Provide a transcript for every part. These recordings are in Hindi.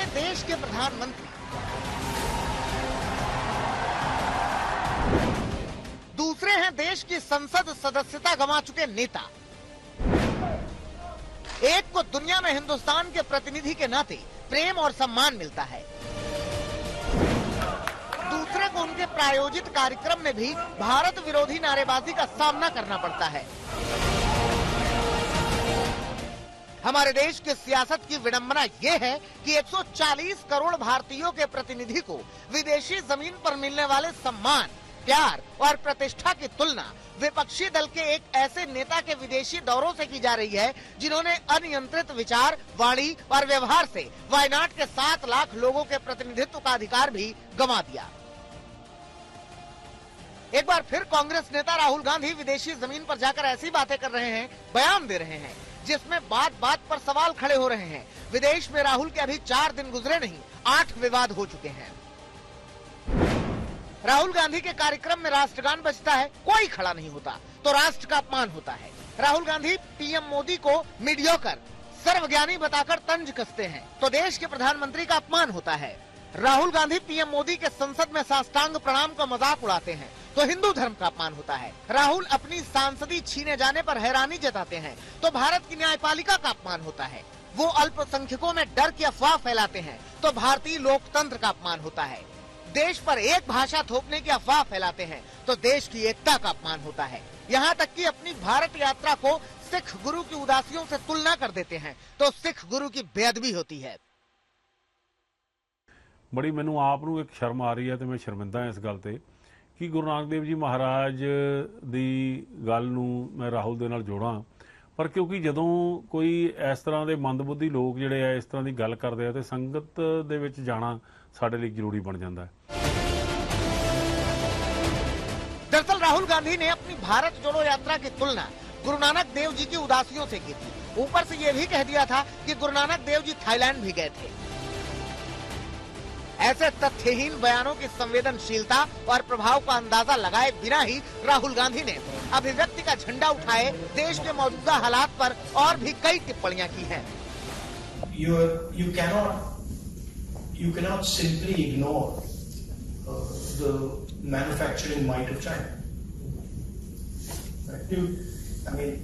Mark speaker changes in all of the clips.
Speaker 1: हैं देश के प्रधानमंत्री, दूसरे हैं देश की संसद सदस्यता गंवा चुके नेता। एक को दुनिया में हिंदुस्तान के प्रतिनिधि के नाते प्रेम और सम्मान मिलता है, दूसरे को उनके प्रायोजित कार्यक्रम में भी भारत विरोधी नारेबाजी का सामना करना पड़ता है। हमारे देश की सियासत की विडंबना ये है कि 140 करोड़ भारतीयों के प्रतिनिधि को विदेशी जमीन पर मिलने वाले सम्मान, प्यार और प्रतिष्ठा की तुलना विपक्षी दल के एक ऐसे नेता के विदेशी दौरों से की जा रही है जिन्होंने अनियंत्रित विचार, वाणी और व्यवहार से वायनाड के 7 लाख लोगों के प्रतिनिधित्व का अधिकार भी गंवा दिया। एक बार फिर कांग्रेस नेता राहुल गांधी विदेशी जमीन पर जाकर ऐसी बातें कर रहे हैं, बयान दे रहे हैं जिसमें बात बात पर सवाल खड़े हो रहे हैं। विदेश में राहुल के अभी 4 दिन गुजरे नहीं, 8 विवाद हो चुके हैं। राहुल गांधी के कार्यक्रम में राष्ट्रगान बजता है, कोई खड़ा नहीं होता तो राष्ट्र का अपमान होता है। राहुल गांधी पीएम मोदी को मीडियोकर, सर्वज्ञानी बताकर तंज कसते हैं तो देश के प्रधानमंत्री का अपमान होता है। राहुल गांधी पीएम मोदी के संसद में साष्टांग प्रणाम का मजाक उड़ाते हैं तो हिंदू धर्म का अपमान होता है। राहुल अपनी सांसदी छीने जाने पर हैरानी जताते हैं तो भारत की न्यायपालिका का अपमान होता है। वो अल्पसंख्यकों में डर की अफवाह फैलाते हैं तो भारतीय लोकतंत्र का अपमान होता है। देश पर एक भाषा थोपने की अफवाह फैलाते हैं तो देश की एकता का अपमान होता है। यहाँ तक कि अपनी भारत यात्रा को सिख गुरु की उदासियों से तुलना कर देते हैं तो सिख गुरु की बेअदबी होती है।
Speaker 2: बड़ी मैनू आप नूं एक शर्म आ रही है तो मैं शर्मिंदा इस गल ते कि गुरु नानक देव जी महाराज दी गल नूं मैं राहुल दे नाल जोड़ां, पर क्योंकि जदों कोई इस तरह के मंदबुद्धि लोग जिहड़े आ इस तरह की गल करदे आ ते संगत दे विच जाना साडे लई जरूरी बन जाता है।
Speaker 1: दरअसल राहुल गांधी ने अपनी भारत जोड़ो यात्रा की तुलना गुरु नानक देव जी की उदासियों से की थी। ऊपर से ये भी कह दिया था कि गुरु नानक देव जी थाईलैंड भी गए थे। ऐसे तथ्यहीन बयानों की संवेदनशीलता और प्रभाव का अंदाजा लगाए बिना ही राहुल गांधी ने अभिव्यक्ति का झंडा उठाए देश के मौजूदा हालात पर और भी कई टिप्पणियां की हैं।
Speaker 3: You cannot simply ignore the manufacturing might of China. Right?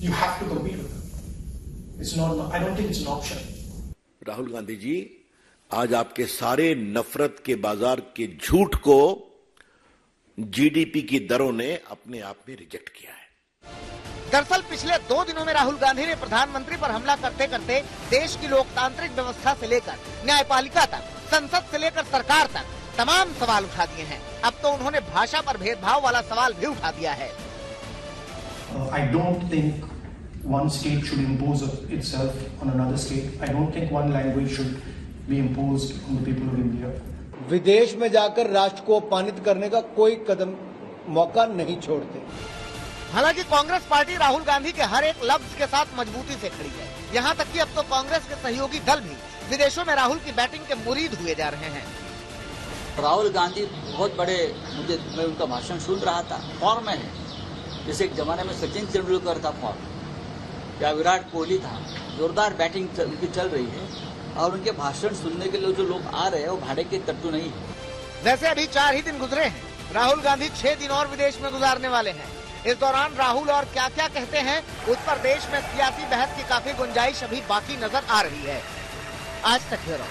Speaker 3: You have to compete with them. It's not. I don't think it's an option.
Speaker 4: Rahul Gandhi ji, आज आपके सारे नफरत के बाजार के झूठ को जीडीपी की दरों ने अपने आप में रिजेक्ट किया है।
Speaker 1: दरअसल पिछले 2 दिनों में राहुल गांधी ने प्रधानमंत्री पर हमला करते करते देश की लोकतांत्रिक व्यवस्था से लेकर न्यायपालिका तक, संसद से लेकर सरकार तक तमाम सवाल उठा दिए हैं। अब तो उन्होंने भाषा पर भेदभाव वाला सवाल भी उठा दिया है।
Speaker 3: I don't think one state should impose itself on another state. I don't think one language should be imposed on the people of India.
Speaker 5: विदेश में जाकर राष्ट्र को अपमानित करने का कोई कदम मौका नहीं छोड़ते।
Speaker 1: हालांकि कांग्रेस पार्टी राहुल गांधी के हर एक लफ्ज के साथ मजबूती से खड़ी है। यहाँ तक कि अब तो कांग्रेस के सहयोगी दल भी विदेशों में राहुल की बैटिंग के मुरीद हुए जा रहे हैं।
Speaker 6: राहुल गांधी बहुत बड़े, मैं उनका भाषण सुन रहा था, फॉर्म में है जैसे एक जमाने में सचिन तेंदुलकर था फॉर्म, या विराट कोहली था। जोरदार बैटिंग उनकी चल रही है और उनके भाषण सुनने के लिए जो लोग आ रहे हैं वो भाड़े के तट्टू नहीं है।
Speaker 1: वैसे अभी 4 ही दिन गुजरे हैं, राहुल गांधी 6 दिन और विदेश में गुजारने वाले हैं। इस दौरान राहुल और क्या क्या कहते हैं उस पर देश में सियासी बहस की काफी गुंजाइश अभी बाकी नजर आ रही है। आज तक ब्यूरो।